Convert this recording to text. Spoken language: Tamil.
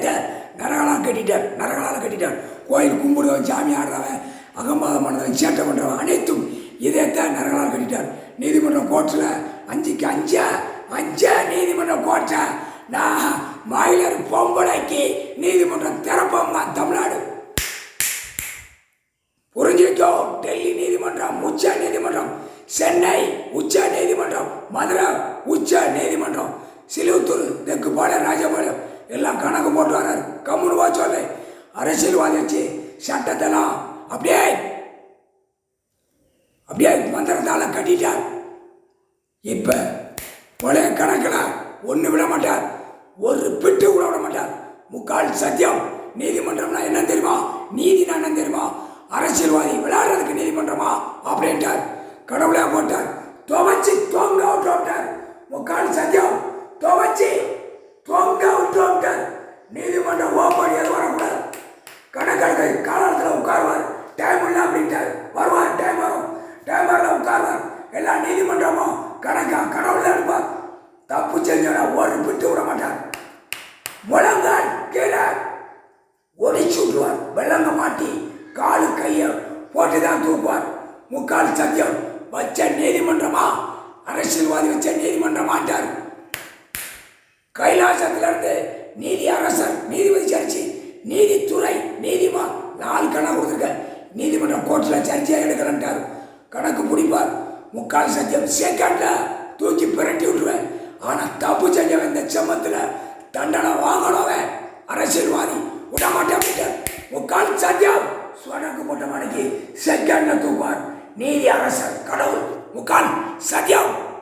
இதயத்தை நரகலால் கட்டிட்டார். கோயில் கும்பிடுவன், சாமி ஆடுறவன், அகம்பாதம் பண்ணுறவன், சேட்டை பண்ணுறவன் அனைத்தும் இதயத்தை நரகலால் கட்டிட்டார். நீதிமன்றம் கோர்ட்டில் 5க்கு 5 நீதிமன்றம் கோர்ட்டை நான் மயிலர் பொம்பளைக்கு நீதிமன்றம் திறப்போம்மா தமிழ்நாடு. புரிஞ்சுக்கோ. டெல்லி நீதிமன்றம், உச்ச நீதிமன்றம், சென்னை உச்ச நீதிமன்றம், மதுரை உச்ச நீதிமன்றம், சிலுத்தூர், தெக்குப்பாளையம், ராஜபாளையம் எல்லாம் கணக்கு போட்டு வர்றாரு. கம்முன்னு வா சொல்லு. அரசியல்வாதி வச்சு சட்டத்தெல்லாம் அப்படியே மந்திரத்தால் கட்டிட்டார். இப்போ பழைய கணக்கில் ஒன்று விட மாட்டார், ஒரு பிட்டு கூட விட மாட்டார். முக்கால் சத்தியம். நீதிமன்றம்னா என்ன தெரியுமா? நீதினா என்ன தெரியுமா? அரசியல்வாதி விளையாடுறதுக்கு நீதிமன்றமா அப்படின்ட்டார். கடவுளே போட்டார். துவச்சி தொங்க விட்டுட்டார். முக்கால் சத்தியம் துவச்சி தொங்க விட்டுட்டார். நீதிமன்றம் ஓப்பன் எது வரக்கூடாது. கணக்கெடுக்க காலத்தில் உட்காருவார். டைம் இல்லை அப்படின்ட்டார். வருவார், டைம் வரும், டைம் வரல உட்காருவார். எல்லா நீதிமன்றமும் கடவுள் எடுப்பார். தப்பு செஞ்சோன்னா ஒரு விட்டு விட மாட்டார். முழங்கால் கீழே ஒடிச்சு விட்டுவார். வெள்ளங்க மாட்டி காலு கையை போட்டு தான் தூக்குவார். முக்கால் சத்தியம் வச்ச நீதிமன்றமா? அரசியல்வாதி வச்ச நீதிமன்றமாட்டார். கைலாசத்திலிருந்து நீதி அரசர், நீதிபதி சர்ச்சி, நீதித்துறை, நீதிமான் 4 கணக்கு கொடுத்துருக்க. நீதிமன்றம் கோர்ட்டில் சர்ச்சையாக எடுக்கலன்ட்டார். கணக்கு பிடிப்பார். முக்கால் சத்தியம் செகண்டில் தூக்கி பிரட்டி விட்டுருவேன். ஆனால் தப்பு செஞ்சவன் இந்த செம்மத்தில் தண்டனை வாங்கணுவன் அரசியல்வாதி விட மாட்டேன். முக்கால் சத்தியம் சொடக்கு போட்ட மணிக்கு செகண்டில் தூக்குவார். நீதி அரசர் கடவுள். முக்கால் சத்தியம்.